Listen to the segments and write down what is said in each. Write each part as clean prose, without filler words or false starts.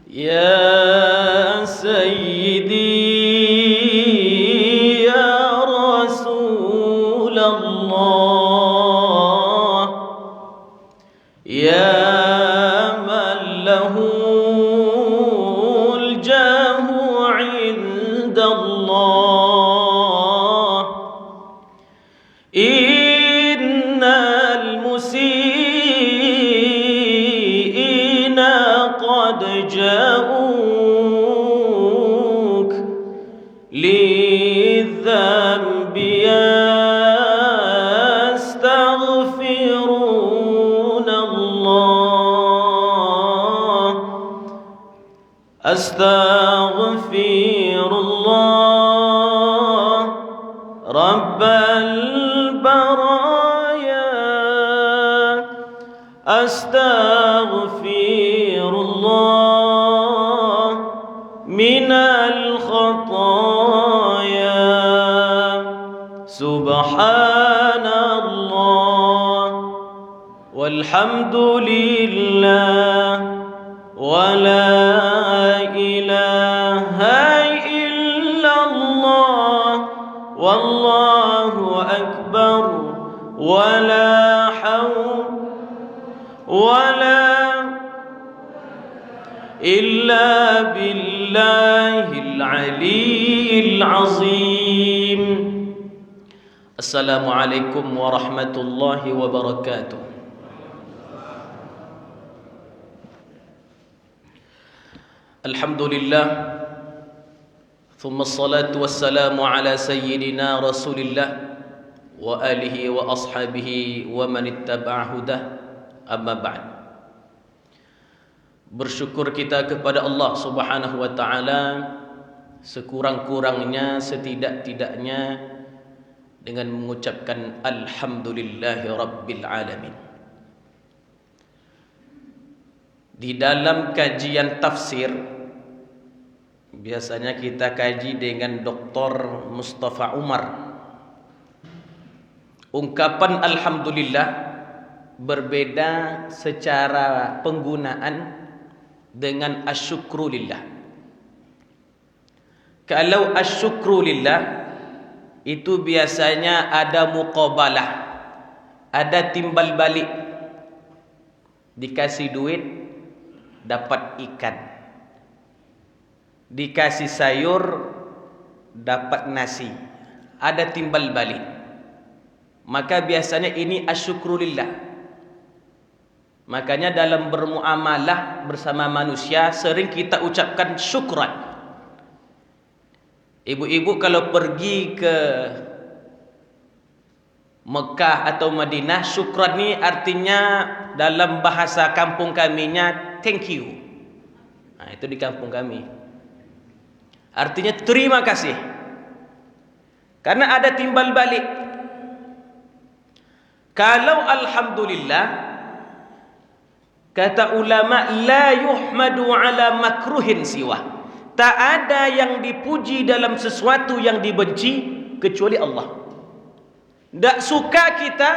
يا سيدي يا رسول الله يا من له الجاه عند الله إن المسيئين قد جاءوك للذنب يستغفرون الله أستغفر الله رب البرايا أستغفر الله من الخطايا سبحان الله والحمد لله ولا إله إلا الله والله أكبر ولا حول ولا إلا بالله العلي العظيم. السلام عليكم ورحمة الله وبركاته. الحمد لله ثم الصلاة والسلام على سيدنا رسول الله وآله وأصحابه ومن اتبع هداه. Amma ba'd. Bersyukur kita kepada Allah Subhanahu wa taala sekurang-kurangnya setidak-tidaknya dengan mengucapkan alhamdulillahi rabbil alamin. Di dalam kajian tafsir biasanya kita kaji dengan Dr. Mustafa Umar. Ungkapan alhamdulillah berbeda secara penggunaan dengan asyukrulillah. Kalau asyukrulillah itu biasanya ada muqabalah, ada timbal balik. Dikasih duit dapat ikan, dikasih sayur dapat nasi, ada timbal balik. Maka biasanya ini asyukrulillah. Makanya dalam bermuamalah bersama manusia sering kita ucapkan syukran. Ibu-ibu kalau pergi ke Mekah atau Madinah, syukran ni artinya dalam bahasa kampung kaminya thank you. Nah, itu di kampung kami. Artinya terima kasih. Karena ada timbal balik. Kalau alhamdulillah, kata ulama, la yuhmadu ala makruhin siwa. Tak ada yang dipuji dalam sesuatu yang dibenci kecuali Allah. Tak suka kita,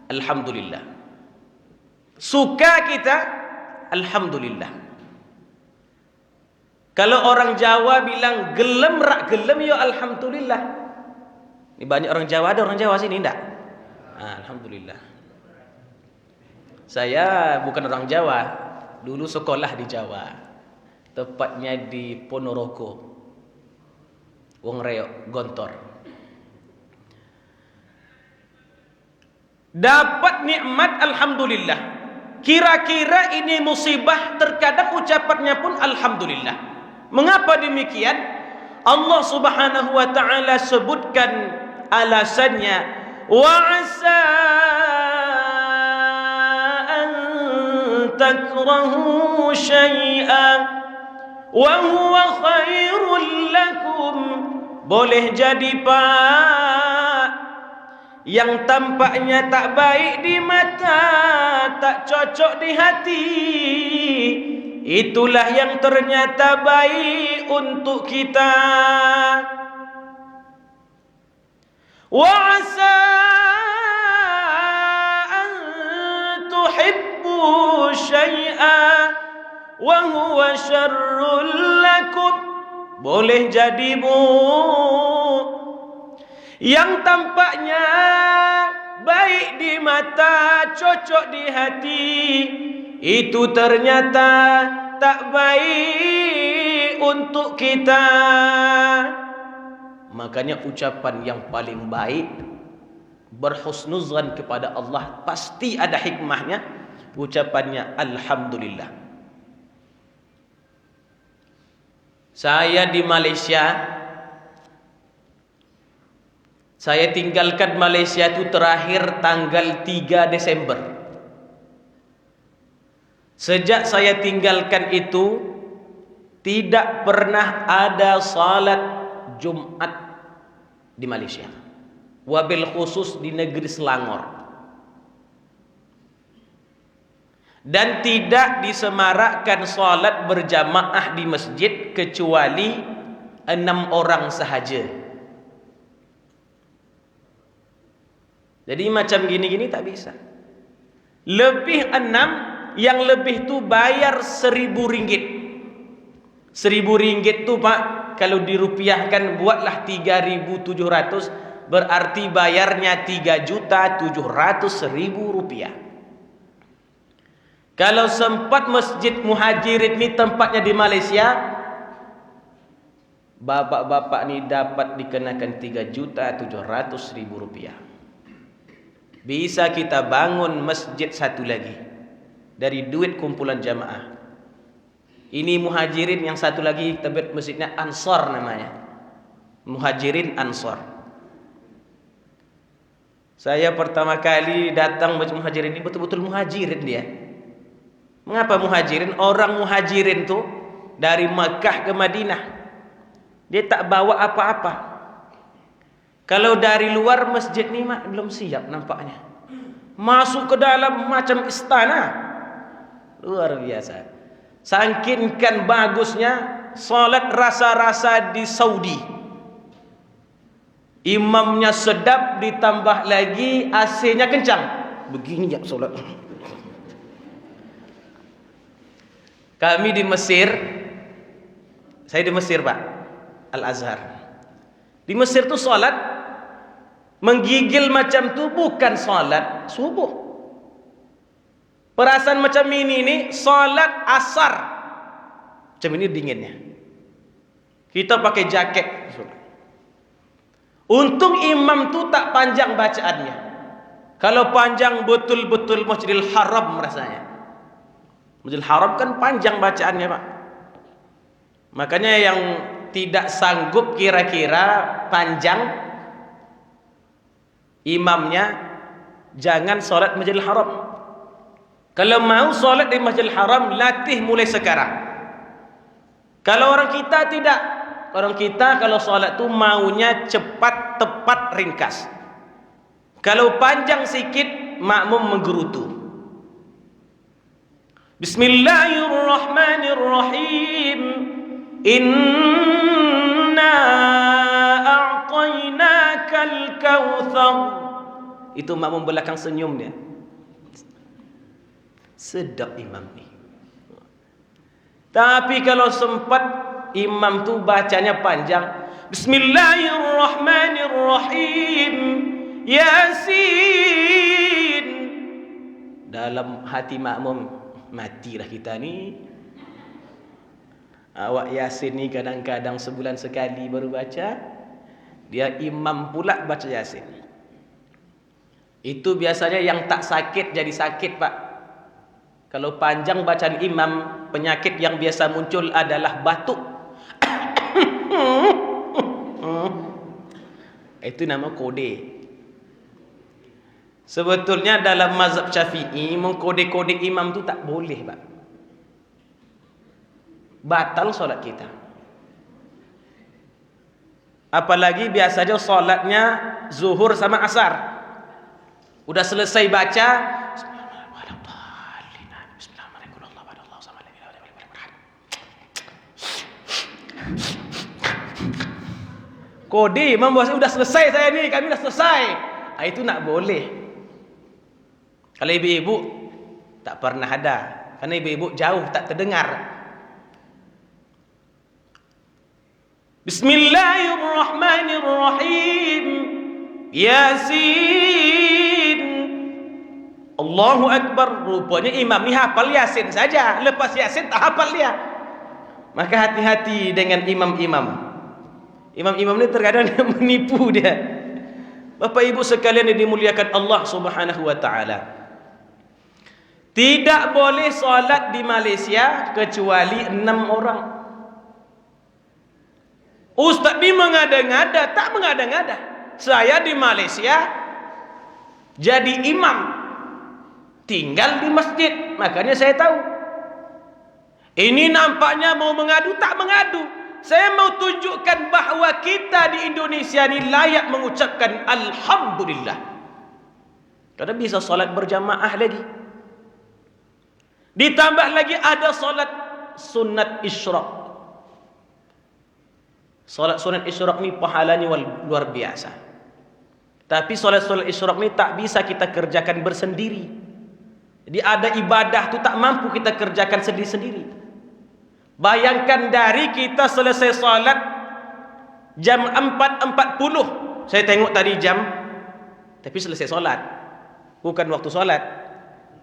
alhamdulillah. Suka kita, alhamdulillah. Kalau orang Jawa bilang gelem rak gelem, ya alhamdulillah. Ini banyak orang Jawa, ada orang Jawa sini enggak? Alhamdulillah. Saya bukan orang Jawa, dulu sekolah di Jawa, tepatnya di Ponorogo, Wong Reok, Gontor. Dapat nikmat alhamdulillah. Kira-kira ini musibah, terkadang ucapannya pun alhamdulillah. Mengapa demikian? Allah Subhanahu wa taala sebutkan alasannya. وَعَسَىٰ أَن تَكْرَهُوا شَيْئًا وَهُوَ خَيْرٌ لَكُمْ. Boleh jadi Pak, yang tampaknya tak baik di mata, tak cocok di hati, itulah yang ternyata baik untuk kita. وَعَسَىٰ أَن تُحِبُّوا شَيْئًا wa huwa syarrul lakum. Boleh jadi bu, yang tampaknya baik di mata, cocok di hati, itu ternyata tak baik untuk kita. Makanya ucapan yang paling baik, berhusnuzan kepada Allah, pasti ada hikmahnya. Ucapannya alhamdulillah. Saya di Malaysia, saya tinggalkan Malaysia itu terakhir tanggal 3 Desember. Sejak saya tinggalkan itu, tidak pernah ada salat Jumat di Malaysia, wabil khusus di negeri Selangor, dan tidak disemarakkan salat berjamaah di masjid kecuali 6 orang sahaja. Jadi macam gini-gini tak bisa. Lebih 6, yang lebih tu bayar RM1.000. RM1.000 tu Pak, kalau dirupiahkan buatlah 3.700, berarti bayarnya Rp3.700.000. Kalau sempat Masjid Muhajirin ni tempatnya di Malaysia, bapak-bapak ni dapat dikenakan Rp3.700.000. Bisa kita bangun masjid satu lagi dari duit kumpulan jamaah. Ini Muhajirin, yang satu lagi tebet masjidnya Ansar namanya. Muhajirin Ansar. Saya pertama kali datang Masjid Muhajirin ini betul-betul Muhajirin dia. Mengapa Muhajirin? Orang Muhajirin tu dari Makkah ke Madinah, dia tak bawa apa-apa. Kalau dari luar masjid ni belum siap nampaknya. Masuk ke dalam macam istana. Luar biasa. Sangkinkan bagusnya salat rasa-rasa di Saudi. Imamnya sedap, ditambah lagi AC-nya kencang. Begini ya salat. Kami di Mesir, saya di Mesir Pak, Al-Azhar. Di Mesir tu salat menggigil macam tu bukan salat subuh. Perasaan macam ini nih, salat asar. Macam ini dinginnya. Kita pakai jaket. Untung imam tu tak panjang bacaannya. Kalau panjang betul-betul Masjidil Haram rasanya. Masjidil Haram kan panjang bacaannya Pak. Makanya yang tidak sanggup kira-kira panjang imamnya, jangan salat Masjidil Haram. Kalau mau solat di Masjidil Haram, latih mulai sekarang. Kalau orang kita tidak. Orang kita kalau solat tu maunya cepat, tepat, ringkas. Kalau panjang sikit, makmum menggerutu. Bismillahirrahmanirrahim. Inna a'tainakal kautsar. Itu makmum belakang senyum dia. Sedap imam ni. Tapi kalau sempat imam tu bacanya panjang, Bismillahirrahmanirrahim, Yasin. Dalam hati makmum, matilah kita ni. Awak Yasin ni kadang-kadang sebulan sekali baru baca. Dia imam pula baca Yasin. Itu biasanya yang tak sakit jadi sakit Pak. Kalau panjang bacaan imam, penyakit yang biasa muncul adalah batuk. Itu nama kode. Sebetulnya dalam mazhab Syafi'i, mengkode-kode imam tu tak boleh Pak. Batal solat kita. Apalagi biasanya solatnya zuhur sama asar. Udah selesai baca, kode imam bos, udah selesai saya ni, kami dah selesai. Itu nak boleh. Kalau ibu-ibu tak pernah ada karena ibu-ibu jauh tak terdengar. Bismillahirrahmanirrahim. Yasin. Allahu Akbar. Rupanya imam ni hafal Yasin saja. Lepas Yasin tak hafal dia. Maka hati-hati dengan imam-imam. Imam-imam ni terkadang dia menipu dia. Bapak ibu sekalian yang dimuliakan Allah Subhanahu wa taala. Tidak boleh solat di Malaysia kecuali 6 orang. Ustaz ni mengada-ngada, tak mengada-ngada. Saya di Malaysia jadi imam, tinggal di masjid, makanya saya tahu. Ini nampaknya mau mengadu, tak mengadu. Saya mau tunjukkan bahawa kita di Indonesia ni layak mengucapkan Alhamdulillah. Karena bisa solat berjamaah lagi. Ditambah lagi ada solat sunat isyraq. Solat sunat isyraq ni pahalanya luar biasa. Tapi solat isyraq ni tak bisa kita kerjakan bersendiri. Jadi ada ibadah tu tak mampu kita kerjakan sendiri-sendiri. Bayangkan dari kita selesai solat jam 4.40. Saya tengok tadi jam, tapi selesai solat, bukan waktu solat.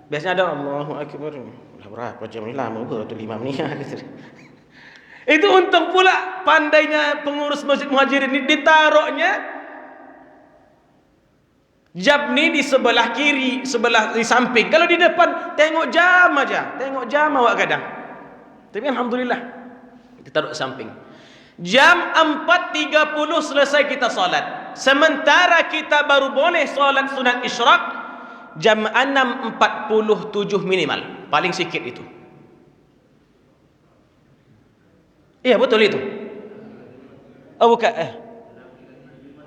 Biasanya ada Allahu Akbar. Berapa jam ni lama ke? 5 menit. Itu untung pula pandainya pengurus Masjid Muhajirin ini, ditaruhnya jam ni di sebelah kiri, sebelah di samping. Kalau di depan tengok jam aja, tengok jam awak kadang. Tapi alhamdulillah ditaruh di samping. Jam 4.30 selesai kita solat. Sementara kita baru boleh solat sunat isyraq jam 6.47 minimal, paling sikit itu. Iya betul itu. Oh bukan.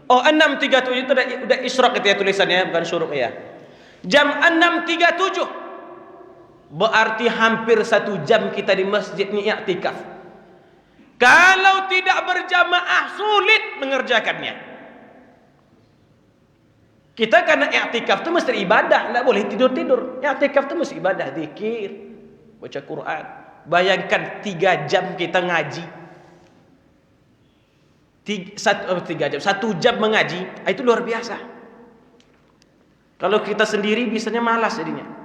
Oh 6.37 itu udah isyraq itu ya tulisannya, bukan syuruk ya. Jam 6.37 berarti hampir 1 jam kita di masjid ni i'tikaf. Kalau tidak berjamaah sulit mengerjakannya. Kita karena i'tikaf itu mesti ibadah, tidak boleh tidur-tidur. I'tikaf itu mesti ibadah, zikir, baca Quran. Bayangkan 3 jam kita ngaji. 3 jam, 1 jam mengaji, itu luar biasa. Kalau kita sendiri biasanya malas jadinya.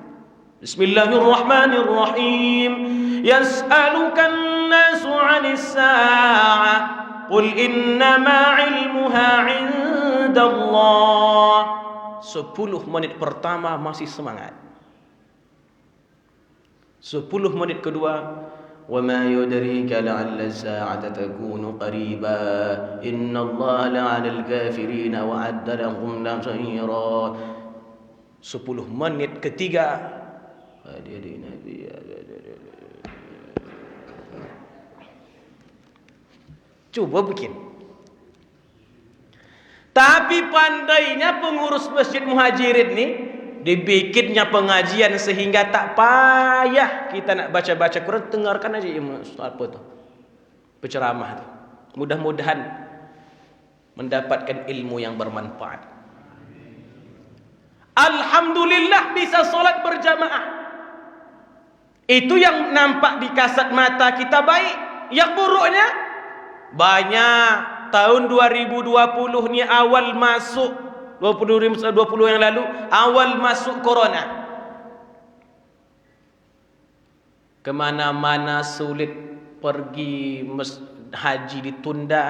Bismillahirrahmanirrahim. Yas'alukan nasu 'anis sa'ah. Qul innama 'ilmuha 'indallah. 10 menit pertama masih semangat. 10 menit kedua, wa ma yudrika la'alla as-sa'ata takunu qariba innallaha la'anal kafirin wa 'adda lahum nasira. 10 menit ketiga, coba bikin. Tapi pandainya pengurus Masjid Muhajirin ni, dibikinnya pengajian sehingga tak payah kita nak baca-baca Quran, dengarkan aja apa tu penceramah tu. Mudah-mudahan mendapatkan ilmu yang bermanfaat. Alhamdulillah bisa solat berjamaah. Itu yang nampak di kasat mata kita baik. Yang buruknya banyak. Tahun 2020 ni awal masuk 2020 yang lalu, awal masuk corona, kemana-mana sulit pergi, haji ditunda,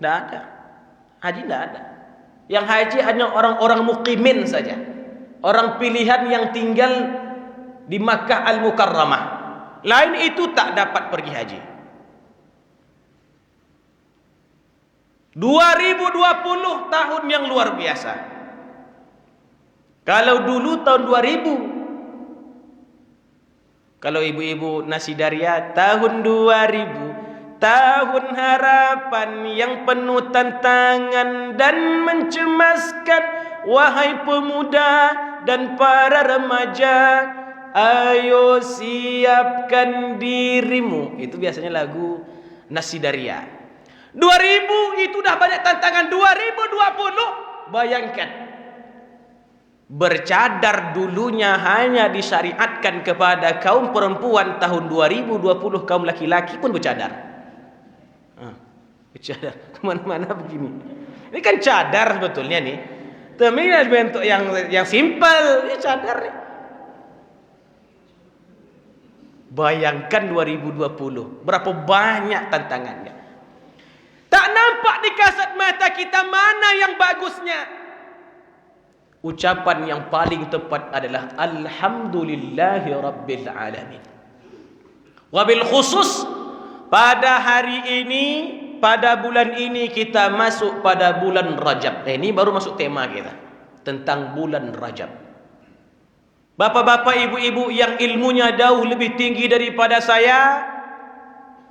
tidak ada. Haji tidak ada. Yang haji hanya orang-orang muqimin saja, orang pilihan yang tinggal di Makkah Al-Mukarramah. Lain itu tak dapat pergi haji. 2020 tahun yang luar biasa. Kalau dulu tahun 2000, kalau ibu-ibu Nasidaria, tahun 2000, tahun harapan yang penuh tantangan dan mencemaskan. Wahai pemuda dan para remaja, ayo siapkan dirimu. Itu biasanya lagu Nasidaria. 2000 itu dah banyak tantangan. 2020 bayangkan Bercadar dulunya hanya disyariatkan kepada kaum perempuan, tahun 2020 kaum laki-laki pun bercadar. Bercadar kemana-mana begini. Ini kan cadar sebetulnya nih. Tapi bentuk yang simpel, ini cadar nih. Bayangkan 2020, berapa banyak tantangannya. Tak nampak di kasat mata kita mana yang bagusnya. Ucapan yang paling tepat adalah Alhamdulillahi Rabbil Alamin. Wabil khusus pada hari ini, pada bulan ini kita masuk pada bulan Rajab. Ini baru masuk tema kita tentang bulan Rajab. Bapak-bapak, ibu-ibu yang ilmunya jauh lebih tinggi daripada saya,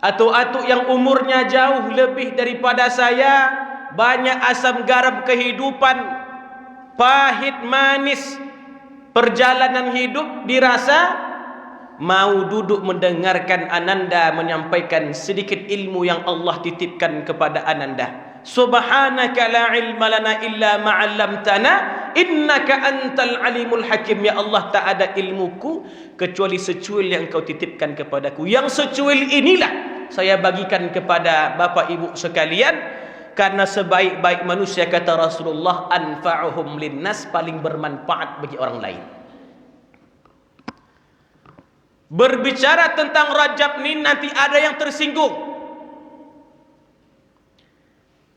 atau yang umurnya jauh lebih daripada saya, banyak asam garam kehidupan, pahit manis perjalanan hidup dirasa, mau duduk mendengarkan Ananda menyampaikan sedikit ilmu yang Allah titipkan kepada Ananda. Subhanaka la ilma lana illa ma 'allamtana innaka antal alimul hakim. Ya Allah, tak ada ilmuku kecuali secuil yang Kau titipkan kepadaku. Yang secuil inilah saya bagikan kepada Bapak Ibu sekalian. Karena sebaik-baik manusia, kata Rasulullah, anfa'uhum linnas, paling bermanfaat bagi orang lain. Berbicara tentang Rajab ini nanti ada yang tersinggung.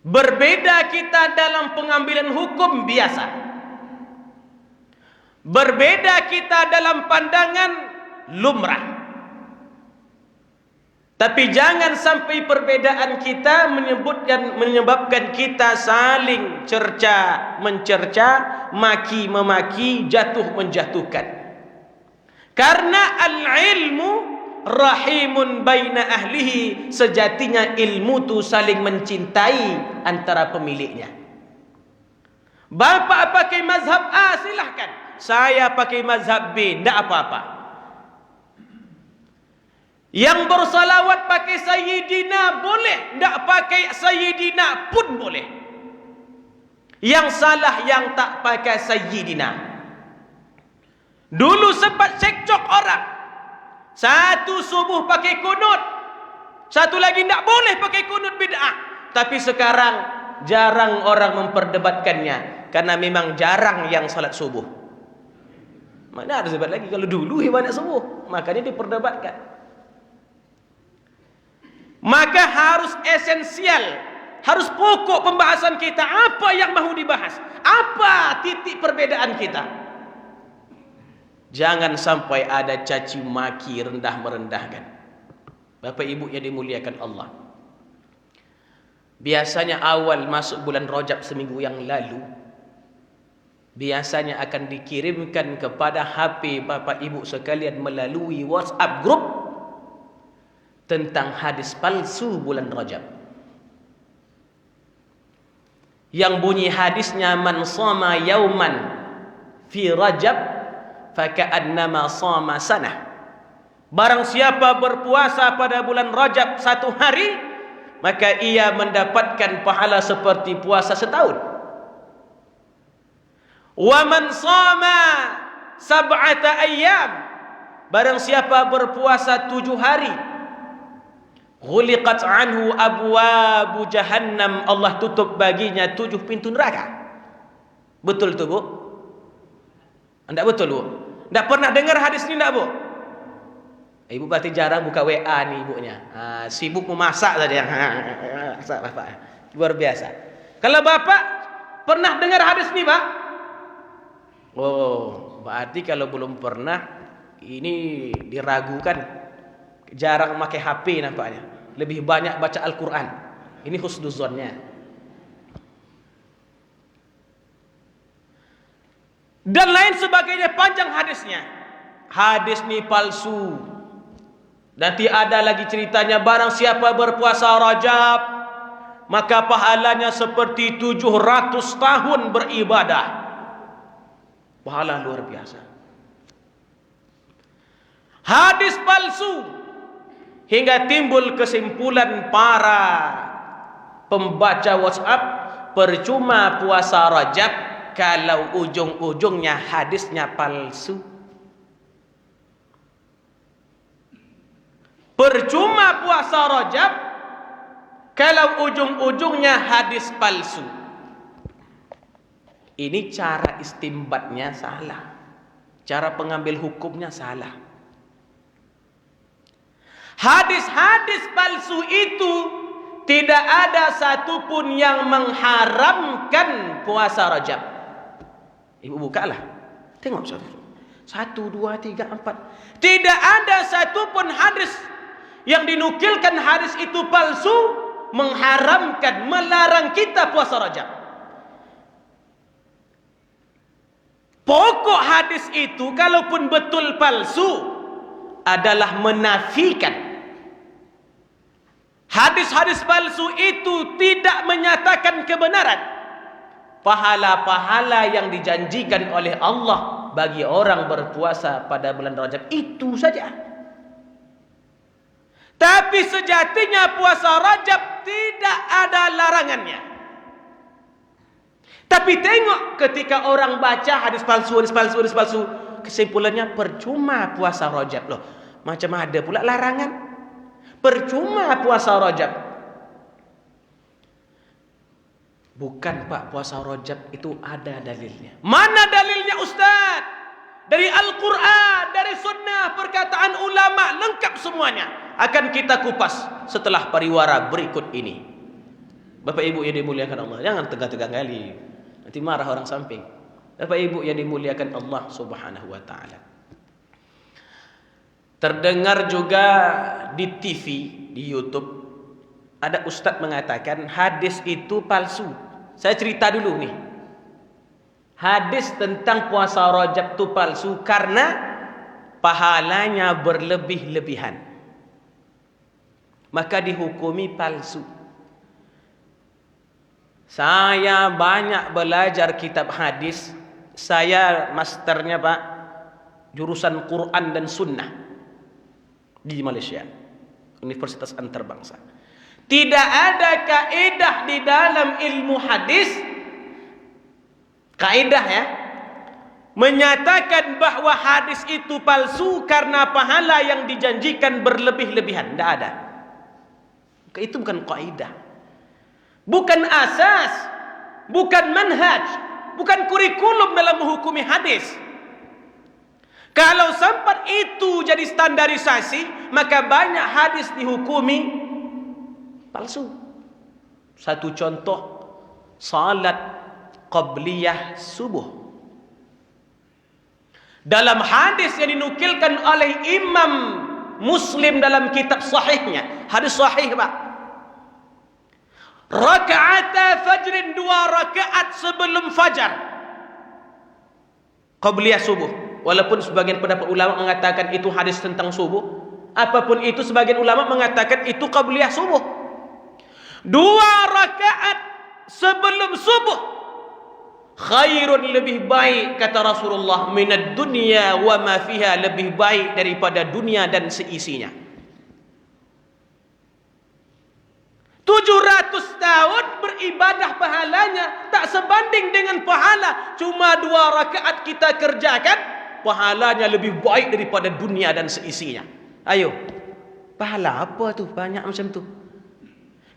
Berbeda kita dalam pengambilan hukum biasa. Berbeda kita dalam pandangan lumrah. Tapi jangan sampai perbedaan kita menyebabkan kita saling cerca mencerca, maki memaki, jatuh menjatuhkan. Karena al-ilmu rahimun baina ahlihi, sejatinya ilmu itu saling mencintai antara pemiliknya. Bapak pakai mazhab A, silahkan. Saya pakai mazhab B, tidak apa-apa. Yang bersalawat pakai Sayyidina boleh, tidak pakai Sayyidina pun boleh. Yang salah yang tak pakai Sayyidina. Dulu sempat cekcok orang, satu subuh pakai kunut, satu lagi tidak boleh pakai kunut, bid'ah. Tapi sekarang jarang orang memperdebatkannya, karena memang jarang yang salat subuh. Mana ada debat lagi kalau dulu banyak subuh, makanya diperdebatkan. Maka harus esensial, harus pokok pembahasan kita. Apa yang mahu dibahas? Apa titik perbedaan kita? Jangan sampai ada caci maki, rendah merendahkan. Bapak Ibu yang dimuliakan Allah, biasanya awal masuk bulan Rajab seminggu yang lalu, biasanya akan dikirimkan kepada HP Bapak Ibu sekalian melalui WhatsApp group tentang hadis palsu bulan Rajab. Yang bunyi hadisnya, man shoma yauman fi Rajab faka'annama shoma sanah. Barang siapa berpuasa pada bulan Rajab satu hari, maka ia mendapatkan pahala seperti puasa setahun. Wa man shoma sab'ata ayyam, barang siapa berpuasa 7 hari, ghuliqat anhu abwabu jahannam, Allah tutup baginya 7 pintu neraka. Betul tu Bu? Enggak betul Bu? Enggak pernah dengar hadis ni enggak Bu? Ibu berarti jarang buka WA ni ibunya. Sibuk memasak saja. Masak Bapak. Luar biasa. Kalau Bapak pernah dengar hadis ni Pak? Oh, berarti kalau belum pernah, ini diragukan. Jarang pakai HP nampaknya. Lebih banyak baca Al-Quran. Ini husnuzonnya. Dan lain sebagainya, panjang hadisnya. Hadis ni palsu. Nanti ada lagi ceritanya, barang siapa berpuasa Rajab, maka pahalanya seperti 700 tahun beribadah. Pahala luar biasa. Hadis palsu. Hingga timbul kesimpulan para pembaca WhatsApp, percuma puasa Rajab kalau ujung-ujungnya hadisnya palsu? Percuma puasa Rajab kalau ujung-ujungnya hadis palsu. Ini cara istimbatnya salah. Cara pengambil hukumnya salah. Hadis-hadis palsu itu tidak ada satupun yang mengharamkan puasa Rajab. Ibu bukalah. Tengok saudara. 1, 2, 3, 4. Tidak ada satupun hadis yang dinukilkan hadis itu palsu mengharamkan, melarang kita puasa Rajab. Pokok hadis itu kalaupun betul palsu adalah menafikan. Hadis-hadis palsu itu tidak menyatakan kebenaran. Pahala-pahala yang dijanjikan oleh Allah bagi orang berpuasa pada bulan Rajab itu saja. Tapi sejatinya puasa Rajab tidak ada larangannya. Tapi tengok ketika orang baca hadis palsu, kesimpulannya percuma puasa Rajab. Loh, macam ada pula larangan? Percuma puasa Rajab. Bukan Pak, puasa Rajab itu ada dalilnya. Mana dalilnya Ustaz? Dari Al-Quran, dari sunnah, perkataan ulama, lengkap semuanya. Akan kita kupas setelah pariwara berikut ini. Bapak Ibu yang dimuliakan Allah, jangan tegang-tegang kali. Nanti marah orang samping. Bapak Ibu yang dimuliakan Allah Subhanahu wa taala. Terdengar juga di TV, di YouTube, ada ustaz mengatakan hadis itu palsu. Saya cerita dulu nih. Hadis tentang puasa Rajab itu palsu karena pahalanya berlebih-lebihan. Maka dihukumi palsu. Saya banyak belajar kitab hadis. Saya masternya Pak, jurusan Quran dan Sunnah di Malaysia, Universitas Antarabangsa. Tidak ada kaidah di dalam ilmu hadis, kaidah ya, menyatakan bahwa hadis itu palsu karena pahala yang dijanjikan berlebih-lebihan. Tidak ada. Itu bukan kaidah, bukan asas, bukan manhaj, bukan kurikulum dalam menghukumi hadis. Kalau sempat itu jadi standarisasi, maka banyak hadis dihukumi palsu. Satu contoh, salat qabliyah subuh. Dalam hadis yang dinukilkan oleh Imam Muslim dalam kitab sahihnya, hadis sahih Pak, raka'ata fajrin, 2 rakaat sebelum fajar, qabliyah subuh. Walaupun sebagian pendapat ulama mengatakan itu hadis tentang subuh, apapun itu sebagian ulama mengatakan itu qabliyah subuh. 2 rakaat sebelum subuh khairun, lebih baik kata Rasulullah, minad dunya wa ma fiha, lebih baik daripada dunia dan seisinya. 700 tahun beribadah pahalanya tak sebanding dengan pahala cuma 2 rakaat kita kerjakan, pahalanya lebih baik daripada dunia dan seisinya. Ayo, pahala apa tu banyak macam tu?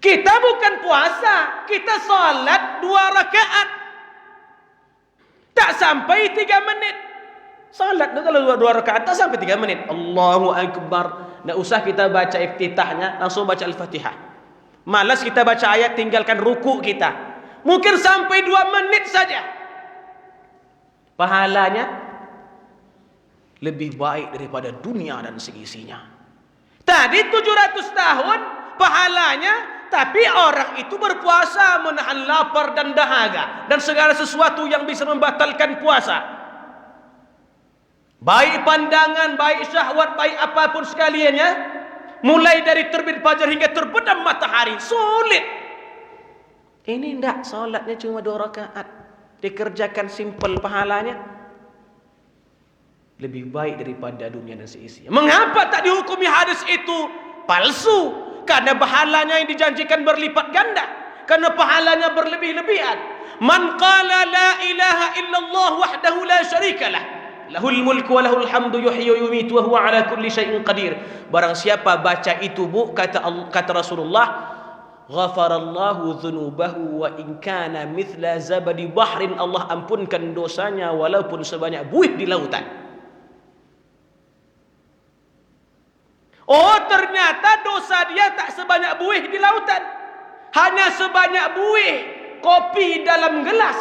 Kita bukan puasa, kita salat 2 rakaat. Tak sampai 3 menit. Salat tu kalau 2 rakaat tak sampai 3 menit. Allahu Akbar. Tak usah kita baca iftitahnya, langsung baca Al-Fatihah. Malas kita baca ayat, tinggalkan ruku kita. Mungkin sampai 2 menit saja. Pahalanya lebih baik daripada dunia dan seisinya. Tadi 700 tahun pahalanya, tapi orang itu berpuasa menahan lapar dan dahaga dan segala sesuatu yang bisa membatalkan puasa. Baik pandangan, baik syahwat, baik apapun sekaliannya, mulai dari terbit fajar hingga terbenam matahari, sulit. Ini enggak, salatnya cuma 2 rakaat, dikerjakan simple, pahalanya lebih baik daripada dunia dan seisinya. Mengapa tak dihukumi hadis itu palsu? Karena pahalanya yang dijanjikan berlipat ganda, karena pahalanya berlebih-lebihan. Man qala la ilaha illallah wahdahu la syarikalah, lahul mulku wa lahul hamdu yuhyi wa yumiitu wa huwa ala kulli syai'in qadir. Barang siapa baca itu, Bu, kata Rasulullah, ghafarallahu dzunubahu wa in kana mithla zabadi bahrin, Allah ampunkan dosanya walaupun sebanyak buih di lautan. Oh, ternyata dosa dia tak sebanyak buih di lautan, hanya sebanyak buih kopi dalam gelas.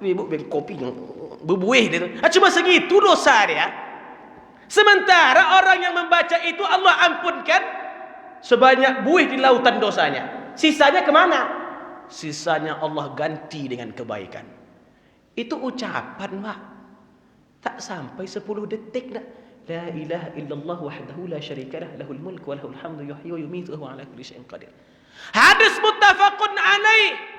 Ibu bikin kopi yang berbuih dia tu. Cuma segitu dosa dia. Sementara orang yang membaca itu Allah ampunkan sebanyak buih di lautan dosanya. Sisanya kemana? Sisanya Allah ganti dengan kebaikan. Itu ucapan, Pak. Tak sampai 10 detik dah. La ilaha illallah wahdahu la syarikalah, lahul mulku wa lahul hamdu yuhyi wa yumiitu wa huwa ala kulli syai'in qadir. Hadis muttafaqun alaih.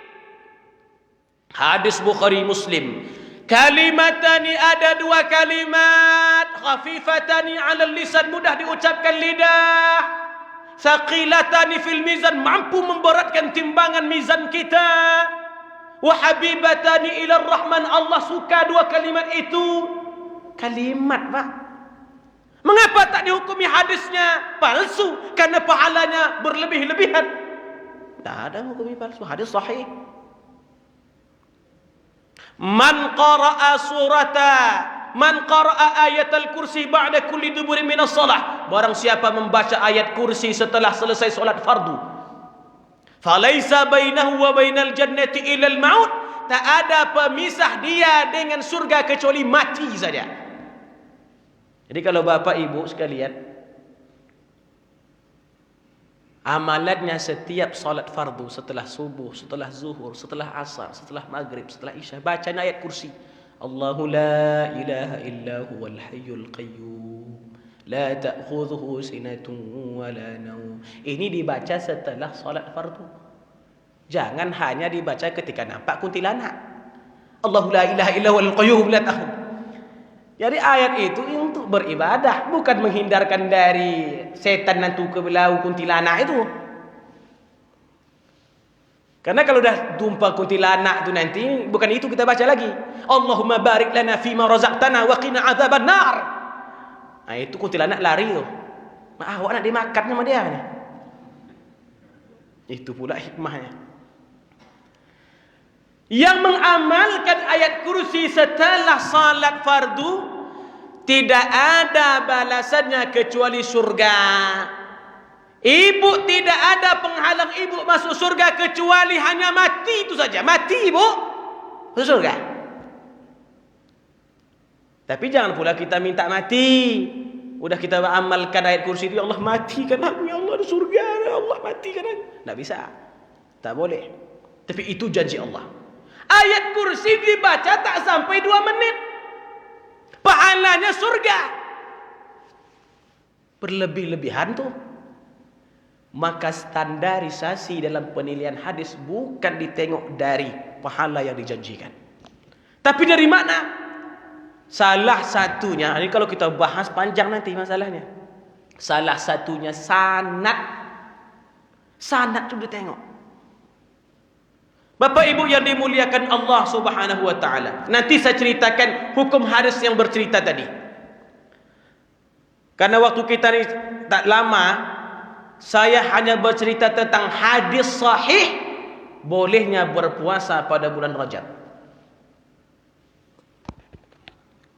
Hadis Bukhari Muslim. Kalimatani, ada dua kalimat khafifatani 'alal lisan, mudah diucapkan lidah, thaqilatani fil mizan, mampu memberatkan timbangan mizan kita, wa habibatani ila rahman, Allah suka dua kalimat itu. Kalimat, Pak. Mengapa tak dihukumi hadisnya palsu? Karena pahalanya berlebih-lebihan. Tak ada hukumi palsu, hadis sahih. Man qara'a ayat al-kursi ba'da kulli duburin minas salah, barang siapa membaca ayat kursi setelah selesai solat fardu, falaisa bainahu wa bainal jannati illa al-maut, tak ada pemisah dia dengan surga kecuali mati saja. Jadi kalau Bapak Ibu sekalian, amalannya setiap salat fardu, setelah subuh, setelah zuhur, setelah asar, setelah maghrib, setelah isya, bacaan ayat kursi. Allahu la ilaha illa huwal hayyul qayyum, la ta'khudhuhu sinatun wa la naum. Ini dibaca setelah salat fardu. Jangan hanya dibaca ketika nampak kuntilanak. Allahu la ilaha illa huwal qayyum la ta'khudhuhu. Jadi ayat itu untuk beribadah, bukan menghindarkan dari setan nantu kebelau kuntilanak itu. Karena kalau dah jumpa kuntilanak tu nanti, bukan itu kita baca lagi. Allahumma barik lana fima razaqtana wa qina adzaban nar. Nah, itu kuntilanak lari tu. Awak nak dimakan sama dia ni. Itu pula hikmahnya. Yang mengamalkan ayat kursi setelah salat fardu tidak ada balasannya kecuali surga. Ibu, tidak ada penghalang ibu masuk surga kecuali hanya mati itu saja. Mati, ibu, masuk surga. Tapi jangan pula kita minta mati. Udah kita amalkan ayat kursi itu, ya Allah matikan aku, ya Allah di surga, ya Allah matikan aku. Tak bisa, tak boleh. Tapi itu janji Allah. Ayat kursi dibaca tak sampai 2 menit, pahalanya surga. Berlebih-lebihan tuh. Maka standarisasi dalam penilaian hadis bukan ditengok dari pahala yang dijanjikan, tapi dari mana. Salah satunya, ini kalau kita bahas panjang nanti masalahnya. Salah satunya sanad. Sanad itu ditengok. Bapak Ibu yang dimuliakan Allah Subhanahu wa taala. Nanti saya ceritakan hukum hadis yang bercerita tadi. Karena waktu kita ini tak lama, saya hanya bercerita tentang hadis sahih bolehnya berpuasa pada bulan Rajab.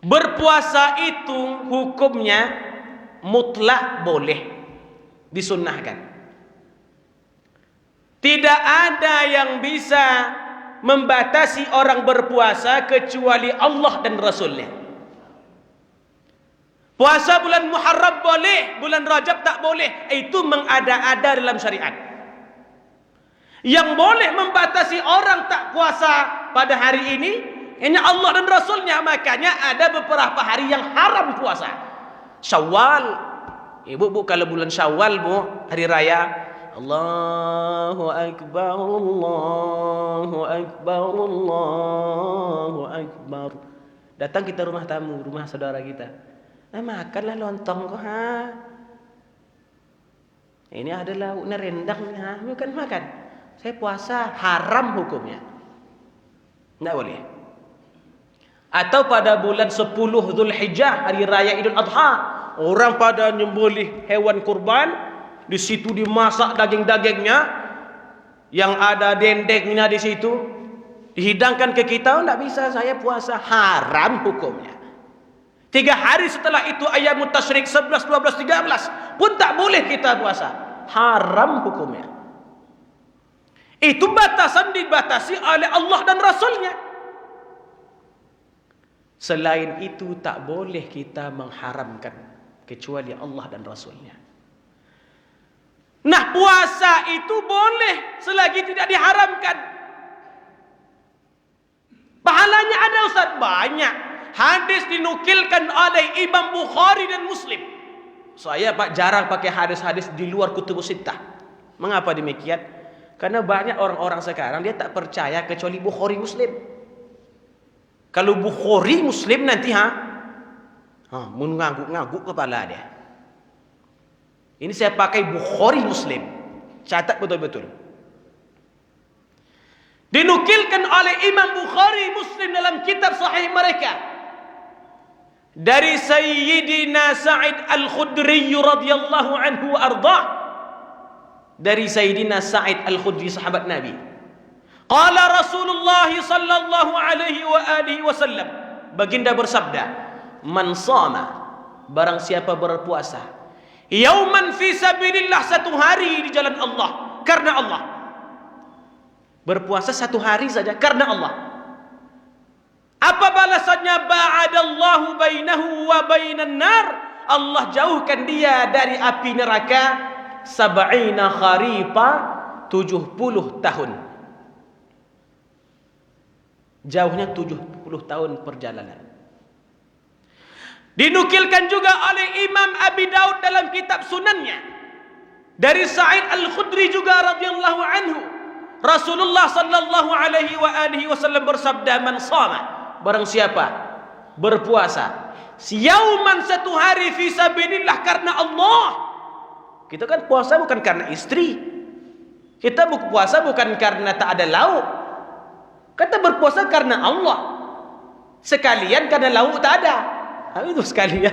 Berpuasa itu hukumnya mutlak boleh, disunnahkan. Tidak ada yang bisa membatasi orang berpuasa kecuali Allah dan Rasulnya. Puasa bulan Muharram boleh, bulan Rajab tak boleh. Itu mengada-ada dalam syariat. Yang boleh membatasi orang tak puasa pada hari ini hanya Allah dan Rasulnya. Makanya ada beberapa hari yang haram puasa. Syawal, ibu kalau bulan Syawal, bu, hari raya, Allahu Akbar, Allahu Akbar, Allahu Akbar. Datang kita rumah tamu, rumah saudara kita. Makanlah lontong kok, ha. Ini ada lauknya rendang, ha. Bukan makan. Saya puasa, haram hukumnya. Tidak boleh. Atau pada bulan 10 Zulhijjah, hari raya Idul Adha, orang pada nyembelih hewan kurban, di situ dimasak daging-dagingnya, yang ada dendengnya di situ, dihidangkan ke kita. Tidak bisa, saya puasa. Haram hukumnya. 3 hari setelah itu Ayyamut Tasyrik 11, 12, 13 pun tak boleh kita puasa. Haram hukumnya. Itu batasan dibatasi oleh Allah dan Rasulnya. Selain itu tak boleh kita mengharamkan kecuali Allah dan Rasulnya. Nah, puasa itu boleh selagi tidak diharamkan. Pahalanya ada, Ustaz, banyak. Hadis dinukilkan oleh Imam Bukhari dan Muslim. Saya jarang pakai hadis-hadis di luar kutubus sittah. Mengapa demikian? Karena banyak orang-orang sekarang dia tak percaya kecuali Bukhari Muslim. Kalau Bukhari Muslim nanti mengangguk-ngangguk kepala dia. Ini saya pakai Bukhari Muslim. Catat betul-betul. Dinukilkan oleh Imam Bukhari Muslim dalam kitab sahih mereka dari Sayyidina Sa'id Al-Khudri radhiyallahu anhu wa ardhah. Dari Sayyidina Sa'id Al-Khudri, sahabat Nabi. Qala Rasulullah sallallahu alaihi wa alihi wasallam, baginda bersabda, man shama, barang siapa berpuasa, yauman fi sabilillah, satu hari di jalan Allah, karena Allah. Berpuasa 1 hari saja karena Allah. Apa balasannya? Ba'adallahu bainahu wa bainan nar, Allah jauhkan dia dari api neraka 70 kharifa, 70 tahun. Jauhnya 70 tahun perjalanan. Dinukilkan juga oleh Imam Abi Daud dalam kitab sunannya dari Sa'id Al-Khudri juga radhiyallahu anhu, Rasulullah sallallahu alaihi wa alihi wasallam bersabda, man shama, barang siapa berpuasa yauman, 1 hari fi sabilillah, karena Allah. Kita kan puasa bukan karena istri. Kita puasa bukan karena tak ada lauk. Kita berpuasa karena Allah. Sekalian karena lauk tak ada. Itu sekalian.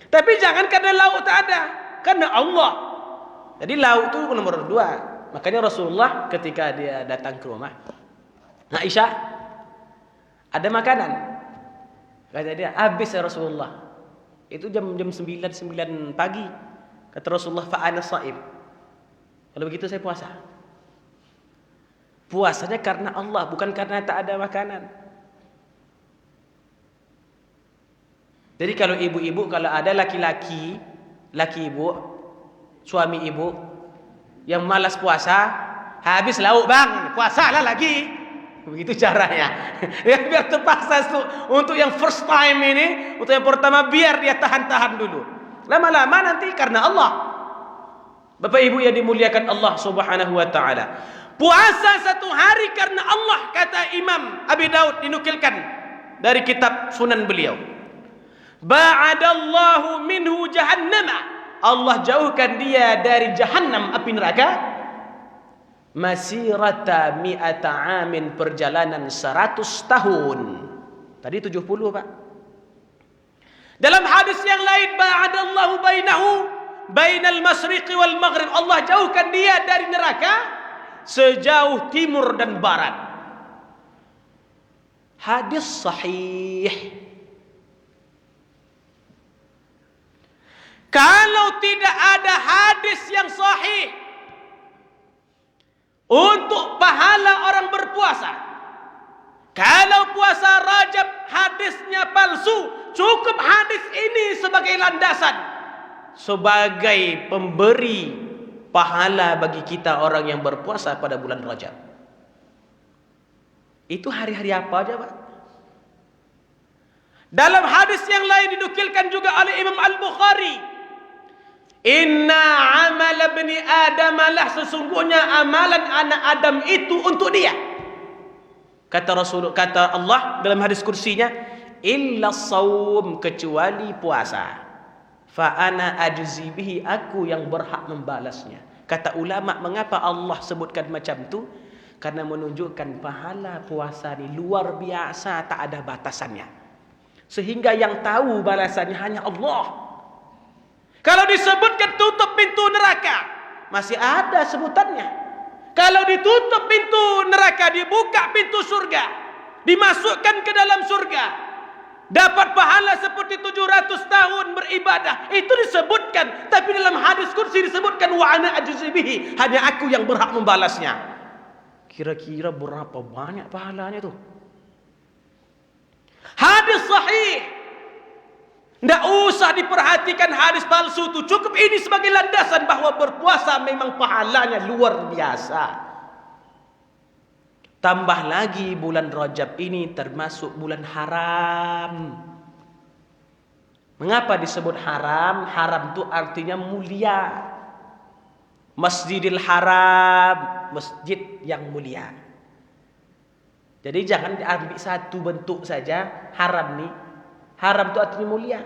Tapi jangan karena lauk tak ada, karena Allah. Jadi lauk itu nomor 2. Makanya Rasulullah ketika dia datang ke rumah Aisyah, ada makanan. Kata dia, habis ya Rasulullah. Itu jam 9 pagi. Kata Rasulullah, fa ana shaim. Kalau begitu saya puasa. Puasanya karena Allah, bukan karena tak ada makanan. Jadi kalau ibu-ibu, kalau ada laki-laki, laki ibu, suami ibu yang malas puasa, habis lauk bang, puasalah lagi. Begitu caranya. Ya, biar terpaksa untuk yang first time ini, untuk yang pertama biar dia tahan-tahan dulu. Lama-lama nanti karena Allah. Bapak Ibu yang dimuliakan Allah Subhanahu wa taala. Puasa 1 hari karena Allah, kata Imam Abi Daud, dinukilkan dari kitab sunan beliau. Ba'adallahu minhu jahannama, Allah jauhkan dia dari jahannam, api neraka, masirata mi'ata amin, perjalanan 100 tahun. Tadi 70, Pak. Dalam hadis yang lain, ba'adallahu bainahu bainal masyriqi wal maghrib, Allah jauhkan dia dari neraka sejauh timur dan barat. Hadis sahih. Kalau tidak ada hadis yang sahih untuk pahala orang berpuasa, kalau puasa Rajab hadisnya palsu, cukup hadis ini sebagai landasan, sebagai pemberi pahala bagi kita orang yang berpuasa pada bulan Rajab. Itu hari-hari apa aja, Pak? Dalam hadis yang lain dinukilkan juga oleh Imam Al-Bukhari, inna amal ibni Adam lah, sesungguhnya amalan anak Adam itu untuk dia. Kata Allah dalam hadis kursinya, illa shaum, kecuali puasa. Fa ana ajzi bihi, aku yang berhak membalasnya. Kata ulama, mengapa Allah sebutkan macam tu? Karena menunjukkan pahala puasa ini luar biasa, tak ada batasannya. Sehingga yang tahu balasannya hanya Allah. Kalau disebutkan tutup pintu neraka, masih ada sebutannya. Kalau ditutup pintu neraka, dibuka pintu surga, dimasukkan ke dalam surga, dapat pahala seperti 700 tahun beribadah. Itu disebutkan. Tapi dalam hadis kursi disebutkan wa ana ajzi bihi, hanya aku yang berhak membalasnya. Kira-kira berapa banyak pahalanya tuh? Hadis sahih. Tidak usah diperhatikan hadis palsu itu. Cukup ini sebagai landasan bahwa berpuasa memang pahalanya luar biasa. Tambah lagi bulan Rajab ini termasuk bulan haram. Mengapa disebut haram? Haram itu artinya mulia. Masjidil Haram, masjid yang mulia. Jadi jangan diambil satu bentuk saja haram nih. Haram itu artinya mulia.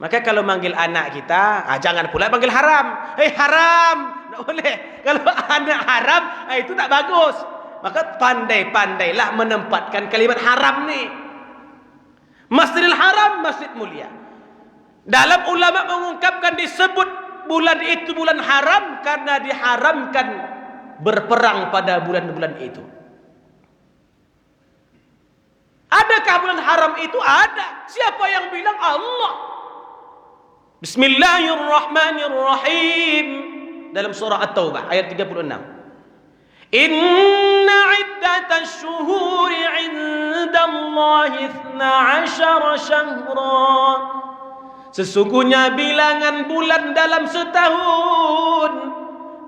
Maka kalau manggil anak kita, jangan pula panggil haram. Haram, tak boleh. Kalau anak haram, itu tak bagus. Maka pandai-pandailah menempatkan kalimat haram nih. Masjidil Haram, masjid mulia. Dalam ulama mengungkapkan disebut bulan itu bulan haram karena diharamkan berperang pada bulan-bulan itu. Adakah bulan haram itu? Ada. Siapa yang bilang? Allah. Bismillahirrahmanirrahim. Dalam surah At-Taubah ayat 36. Inna iddatash shuhuri 'indallahi 12 syahra. Sesungguhnya bilangan bulan dalam setahun